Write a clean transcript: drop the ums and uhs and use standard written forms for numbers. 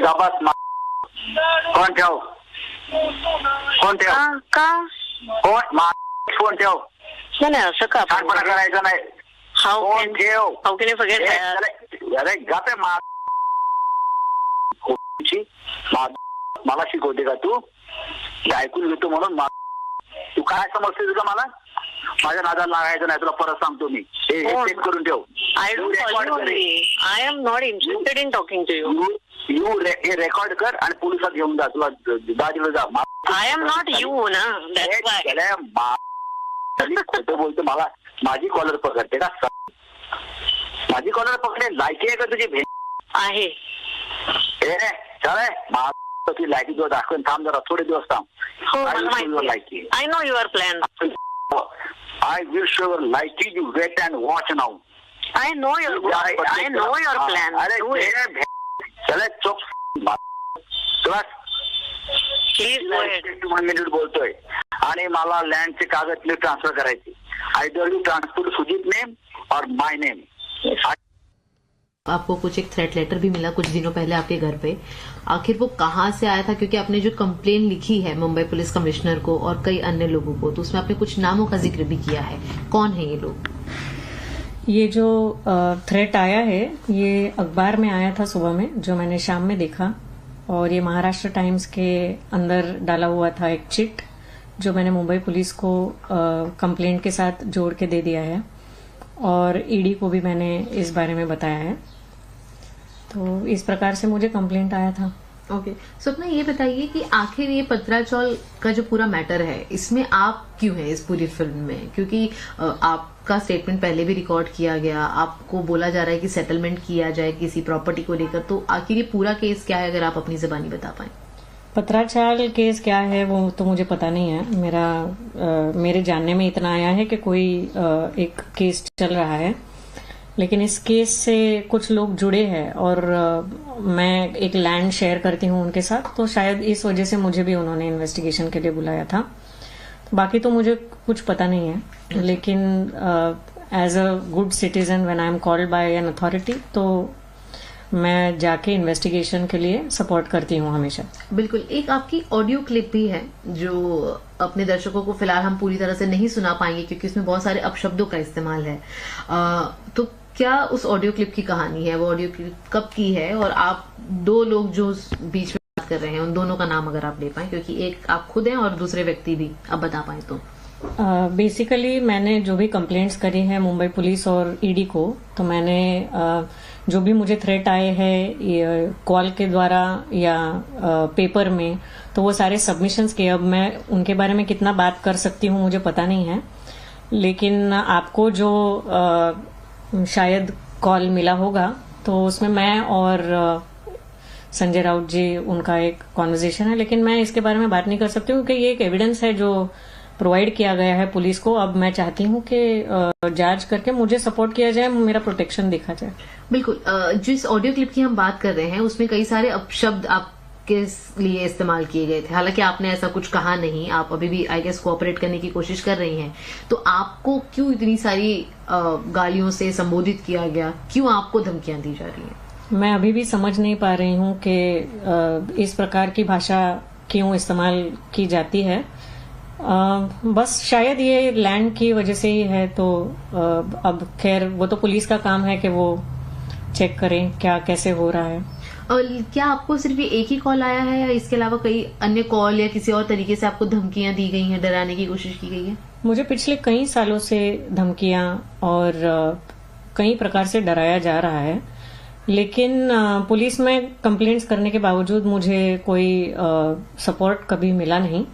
गाबास phone ठेव. Phone ठेव. का फोन ठेव. नाही असं का छानपणा करायचं नाही. फोन ठेव. हाऊ कॅन यू फॉरगेट अरे गापे मला शिकवते का तू? ऐकून घेतो म्हणून तू काय समजतेस का मला? माझ्या नादाला लागायचं नाही, तुला परत सांगतो मी. हे चेक करून ठेव. I am not interested in talking to you. हे रेकॉर्ड कर आणि पोलिसात घेऊन जा. तुला दादीला जा. आय एम नॉट यू ना. खोटं बोलतो. मला माझी कॉलर पकडते का? माझी कॉलर पकडे लायकी आहे का तुझी? भेट आहे. ती लायकी तुला दाखवून थांब जरा, थोडे दिवस थांब. लायकी. I know your plan. I will show your liking. You wait and watch now. I know your plan. अरे चले चुप. Please go ahead. 1 मिनिट बोलतोय आणि मला लँडचे कागद ट्रान्सफर करायचे. Either you transfer Sujit name और माय नेम. आपको कुछ एक थ्रेट लेटर भी मिला कुछ दिनों पहले आपके घर पे. आखिर वो कहाँ से आया था? क्योंकि आपने जो कंप्लेन लिखी है मुंबई पुलिस कमिश्नर को और कई अन्य लोगों को, तो उसमें आपने कुछ नामों का जिक्र भी किया है. कौन है ये लोग? ये जो थ्रेट आया है ये अखबार में आया था सुबह में, जो मैंने शाम में देखा. और ये महाराष्ट्र टाइम्स के अंदर डाला हुआ था एक चिट, जो मैंने मुंबई पुलिस को कंप्लेंट के साथ जोड़ के दे दिया है. और ईडी को भी मैंने इस बारे में बताया है. तो इस प्रकार से मुझे कंप्लेंट आया था. ओके. स्वप्ना, ये बताइए कि आखिर ये पत्राचौल का जो पूरा मैटर है, इसमें आप क्यों हैं इस पूरी फिल्म में? क्योंकि आपका स्टेटमेंट पहले भी रिकॉर्ड किया गया, आपको बोला जा रहा है कि सेटलमेंट किया जाए किसी प्रॉपर्टी को लेकर, तो आखिर ये पूरा केस क्या है, अगर आप अपनी जबानी बता पाए. पत्राचाल केस क्या है वो तो मुझे पता नहीं है. मेरे जानने में इतना आया है कि कोई एक केस चल रहा है, लेकिन इस केस से कुछ लोग जुड़े हैं और मैं एक लैंड शेयर करती हूँ उनके साथ, तो शायद इस वजह से मुझे भी उन्होंने इन्वेस्टिगेशन के लिए बुलाया था. बाकी तो मुझे कुछ पता नहीं है, लेकिन as a good citizen when I am called by an authority, तो मैं जाके इन्वेस्टिगेशन के लिए सपोर्ट करती हूँ हमेशा. बिल्कुल. एक आपकी ऑडियो क्लिप भी है जो अपने दर्शकों को फिलहाल हम पूरी तरह से नहीं सुना पाएंगे, क्योंकि उसमें बहुत सारे अपशब्दों का इस्तेमाल है. तो क्या उस ऑडियो क्लिप की कहानी है? वो ऑडियो क्लिप कब की है? और आप दो लोग जो बीच में बात कर रहे हैं, उन दोनों का नाम अगर आप ले पाए, क्योंकि एक आप खुद हैं और दूसरे व्यक्ति भी आप बता पाए तो. बेसिकली मैंने जो भी कंप्लेंट्स करी है मुंबई पुलिस और ईडी को, तो मैंने जो भी मुझे थ्रेट आए हैं कॉल के द्वारा या पेपर में, तो वो सारे सबमिशंस किए. अब मैं उनके बारे में कितना बात कर सकती हूँ मुझे पता नहीं है, लेकिन आपको जो शायद कॉल मिला होगा, तो उसमें मैं और संजय राउत जी, उनका एक कॉन्वर्जेशन है, लेकिन मैं इसके बारे में बात नहीं कर सकती हूँ क्योंकि ये एक एविडेंस है जो प्रोवाइड किया गया है पुलिस को. अब मैं चाहती हूँ कि जांच करके मुझे सपोर्ट किया जाए, मेरा प्रोटेक्शन देखा जाए. बिल्कुल. जिस ऑडियो क्लिप की हम बात कर रहे हैं उसमें कई सारे अपशब्द आपके लिए इस्तेमाल किए गए थे. हालांकि आपने ऐसा कुछ कहा नहीं, आप अभी भी आई गेस कोऑपरेट करने की कोशिश कर रही हैं. तो आपको क्यों इतनी सारी गालियों से संबोधित किया गया? क्यों आपको धमकियां दी जा रही हैं? मैं अभी भी समझ नहीं पा रही हूँ कि इस प्रकार की भाषा क्यों इस्तेमाल की जाती है. बस शायद ये लैंड की वजह से ही है. तो अब खैर वो तो पुलिस का काम है कि वो चेक करें क्या कैसे हो रहा है. और क्या आपको सिर्फ ये एक ही कॉल आया है, या इसके अलावा कई अन्य कॉल या किसी और तरीके से आपको धमकियां दी गई हैं, डराने की कोशिश की गई है? मुझे पिछले कई सालों से धमकियां और कई प्रकार से डराया जा रहा है, लेकिन पुलिस में कंप्लेंट्स करने के बावजूद मुझे कोई सपोर्ट कभी मिला नहीं.